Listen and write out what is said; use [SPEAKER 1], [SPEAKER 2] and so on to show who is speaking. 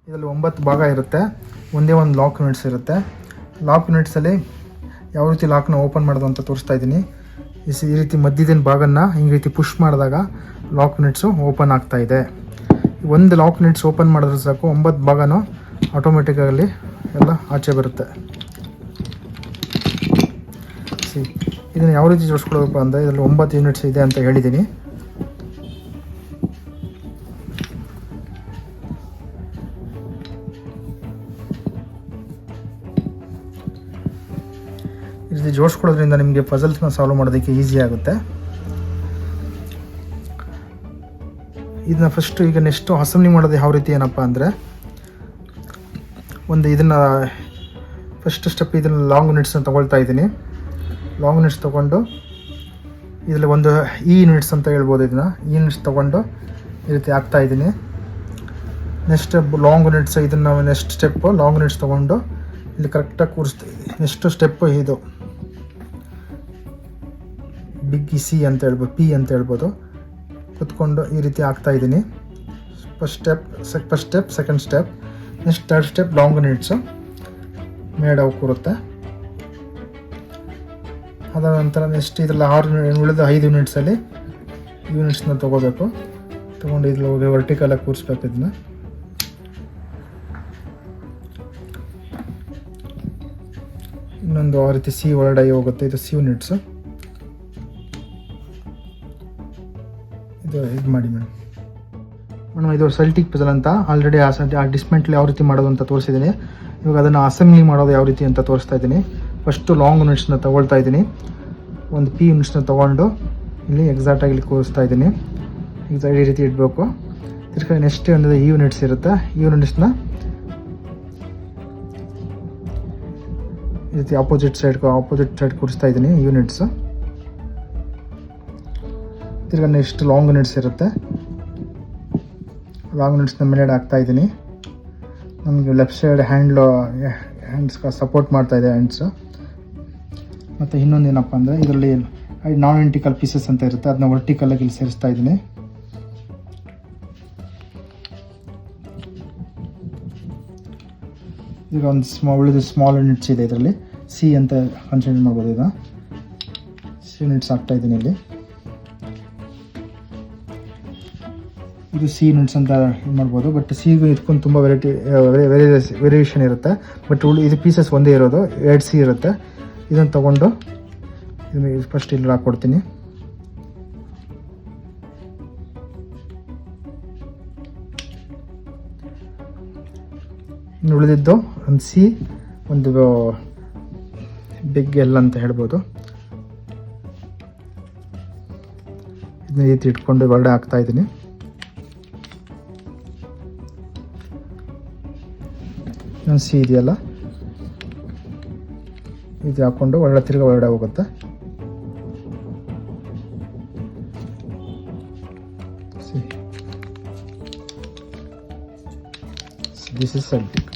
[SPEAKER 1] ಇದರಲ್ಲಿ 9 ಭಾಗ ಇರುತ್ತೆ. ಒಂದೇ ಒಂದು ಲಾಕ್ ಯೂನಿಟ್ಸ್ ಇರುತ್ತೆ. ಲಾಕ್ ಯೂನಿಟ್ಸಲ್ಲಿ ಯಾವ ರೀತಿ ಲಾಕ್ನ ಓಪನ್ ಮಾಡೋದು ಅಂತ ತೋರಿಸ್ತಾ ಇದ್ದೀನಿ. ಈ ರೀತಿ ಮಧ್ಯದ ಭಾಗನ ಹಿಂಗೆ ರೀತಿ ಪುಷ್ ಮಾಡಿದಾಗ ಲಾಕ್ ಯೂನಿಟ್ಸು ಓಪನ್ ಆಗ್ತಾ ಇದೆ. ಒಂದು ಲಾಕ್ ಯೂನಿಟ್ಸ್ ಓಪನ್ ಮಾಡಿದ್ರೆ ಸಾಕು 9 ಭಾಗನೂ ಆಟೋಮೆಟಿಕ್ಕಾಗಲಿ ಎಲ್ಲ ಆಚೆ ಬರುತ್ತೆ. ಇದನ್ನು ಯಾವ ರೀತಿ ಜೋಡಿಸ್ಕೊಳ್ಬೇಕು ಅಂದರೆ ಇದರಲ್ಲಿ 9 ಯೂನಿಟ್ಸ್ ಇದೆ ಅಂತ ಹೇಳಿದ್ದೀನಿ. ಈ ರೀತಿ ಜೋಡಿಸ್ಕೊಳ್ಳೋದ್ರಿಂದ ನಿಮಗೆ ಪಜಲ್ಸ್ನ ಸಾಲ್ವ್ ಮಾಡೋದಕ್ಕೆ ಈಸಿ ಆಗುತ್ತೆ. ಇದನ್ನ ಫಸ್ಟು ಈಗ ನೆಕ್ಸ್ಟು ಅಸೆಂಬ್ಲಿ ಮಾಡೋದು ಯಾವ ರೀತಿ ಏನಪ್ಪ ಅಂದರೆ ಇದನ್ನು ಫಸ್ಟ್ ಸ್ಟೆಪ್ ಇದನ್ನು ಲಾಂಗ್ ಯೂನಿಟ್ಸ್ನ ತೊಗೊಳ್ತಾ ಇದ್ದೀನಿ. ಲಾಂಗ್ ಯೂನಿಟ್ಸ್ ತೊಗೊಂಡು ಇದರಲ್ಲಿ ಒಂದು ಯೂನಿಟ್ಸ್ ಅಂತ ಹೇಳ್ಬೋದು. ಇದನ್ನು ಯೂನಿಟ್ಸ್ ತೊಗೊಂಡು ಈ ರೀತಿ ಹಾಕ್ತಾಯಿದ್ದೀನಿ. ನೆಕ್ಸ್ಟ್ ಲಾಂಗ್ ಯೂನಿಟ್ಸ್ ಇದನ್ನು ನೆಕ್ಸ್ಟ್ ಸ್ಟೆಪ್ಪು ಲಾಂಗ್ ಯೂನಿಟ್ಸ್ ತೊಗೊಂಡು ಇಲ್ಲಿ ಕರೆಕ್ಟಾಗಿ ಕೂರಿಸ್ತಾಯಿದ್ದೀನಿ. ನೆಕ್ಸ್ಟ್ ಸ್ಟೆಪ್ಪು ಇದು ಬಿಗ್ ಸಿ ಅಂತ ಹೇಳ್ಬೋದು, ಪಿ ಅಂತ ಹೇಳ್ಬೋದು. ಕುತ್ಕೊಂಡು ಈ ರೀತಿ ಹಾಕ್ತಾಯಿದ್ದೀನಿ. First step second step, next third step long units ಮೇಡವು ಕೂರುತ್ತೆ. ಅದಾದ ನಂತರ ನೆಕ್ಸ್ಟ್ ಇದರಲ್ಲಿ 5 ಯೂನಿಟ್ಸಲ್ಲಿ ಯೂನಿಟ್ಸ್ನ ತೊಗೋಬೇಕು. ತೊಗೊಂಡು ಇದ್ರಲ್ಲಿ ಹೋಗಿ ವರ್ಟಿಕಲಾಗಿ ಕೂರಿಸ್ಬೇಕು. ಇದನ್ನ ಇನ್ನೊಂದು ಆ ರೀತಿ ಸಿ ಒಳಗಡೆ ಹೋಗುತ್ತೆ. ಇದು ಸಿ ಯೂನಿಟ್ಸು. ಇದು ಮಾಡಿ ಮೇಡಮ್, ಇದು ಸೆಲ್ಟಿಕ್ ಪಜಲ್ ಅಂತ ಆಲ್ರೆಡಿ ಆ ಡಿಸ್ಮೆಂಟ್ಲ್ ಯಾವ ರೀತಿ ಮಾಡೋದು ಅಂತ ತೋರಿಸಿದ್ದೀನಿ. ಇವಾಗ ಅದನ್ನು ಅಸೆಂಬ್ಲಿ ಮಾಡೋದು ಯಾವ ರೀತಿ ಅಂತ ತೋರಿಸ್ತಾ ಇದ್ದೀನಿ. ಫಸ್ಟು ಲಾಂಗ್ ಯೂನಿಟ್ಸ್ನ ತೊಗೊಳ್ತಾ ಇದ್ದೀನಿ. ಒಂದು ಪಿ ಯೂನಿಟ್ಸ್ನ ತೊಗೊಂಡು ಇಲ್ಲಿ ಎಕ್ಸಾಕ್ಟಾಗಿ ಇಲ್ಲಿ ಕೂರಿಸ್ತಾ ಇದ್ದೀನಿ. ಈ ರೀತಿ ಇಡಬೇಕು. ತಿರ್ಗಿ ನೆಕ್ಸ್ಟ್ ಒಂದು ಯೂನಿಟ್ಸ್ ಇರುತ್ತೆ. ಯೂನಿಟ್ಸ್ನ ಈ ರೀತಿ ಆಪೋಸಿಟ್ ಸೈಡ್ ಕೂರಿಸ್ತಾ ಇದ್ದೀನಿ ಯೂನಿಟ್ಸು. ತಿರ್ಗಿ ನೆಕ್ಸ್ಟ್ ಲಾಂಗ್ ಯೂನಿಟ್ಸ್ ಇರುತ್ತೆ. ಲಾಂಗ್ ಯೂನಿಟ್ಸ್ನ ಮೇಲೆ ಹಾಕ್ತಾಯಿದ್ದೀನಿ. ನಮಗೆ ಲೆಫ್ಟ್ ಸೈಡ್ ಹ್ಯಾಂಡ್ಸ್ಗೆ ಸಪೋರ್ಟ್ ಮಾಡ್ತಾಯಿದೆ ಹ್ಯಾಂಡ್ಸು. ಮತ್ತು ಇನ್ನೊಂದು ಏನಪ್ಪ ಅಂದರೆ ಇದರಲ್ಲಿ ನಾನ್ ಎಂಟಿಕಲ್ ಪೀಸಸ್ ಅಂತ ಇರುತ್ತೆ. ಅದನ್ನ ವರ್ಟಿಕಲಾಗಿ ಇಲ್ಲಿ ಸೇರಿಸ್ತಾ ಇದ್ದೀನಿ. ಈಗ ಒಂದು ಉಳಿದು ಸ್ಮಾಲ್ ಯೂನಿಟ್ಸ್ ಇದೆ. ಇದರಲ್ಲಿ ಸಿ ಅಂತ ಕನ್ಸಿಡರ್ ಮಾಡ್ಬೋದು. ಈಗ ಸಿ ಯೂನಿಟ್ಸ್ ಹಾಕ್ತಾಯಿದ್ದೀನಿ ಇಲ್ಲಿ. ಇದು ಸಿ ಯೂನಿಟ್ಸ್ ಅಂತ ಮಾಡ್ಬೋದು. ಬಟ್ ಸಿಗೂ ಇದಕ್ಕೊಂದು ತುಂಬ ವೇರಿಯೇಷನ್ ಇರುತ್ತೆ. ಬಟ್ ಇದು ಪೀಸಸ್ ಒಂದೇ ಇರೋದು, 2 ಸಿ ಇರುತ್ತೆ. ಇದನ್ನು ತೊಗೊಂಡು ಇದನ್ನು ಫಸ್ಟ್ ಇಲ್ಲಿ ಹಾಕ್ಕೊಡ್ತೀನಿ. ಇನ್ನು ಉಳಿದಿದ್ದು ಒಂದು ಸಿ, ಒಂದು ಬಿಗ್ ಎಲ್ ಅಂತ ಹೇಳ್ಬೋದು. ಇದನ್ನ ಈ ರೀತಿ ಇಟ್ಕೊಂಡು ಹೊರಗಡೆ ಹಾಕ್ತಾಯಿದ್ದೀನಿ. ಸಿ ಇದೆಯಲ್ಲ, ಇದು ಹಾಕ್ಕೊಂಡು ಒಳಗಡೆ ಹೋಗುತ್ತೆ. This is Celtic.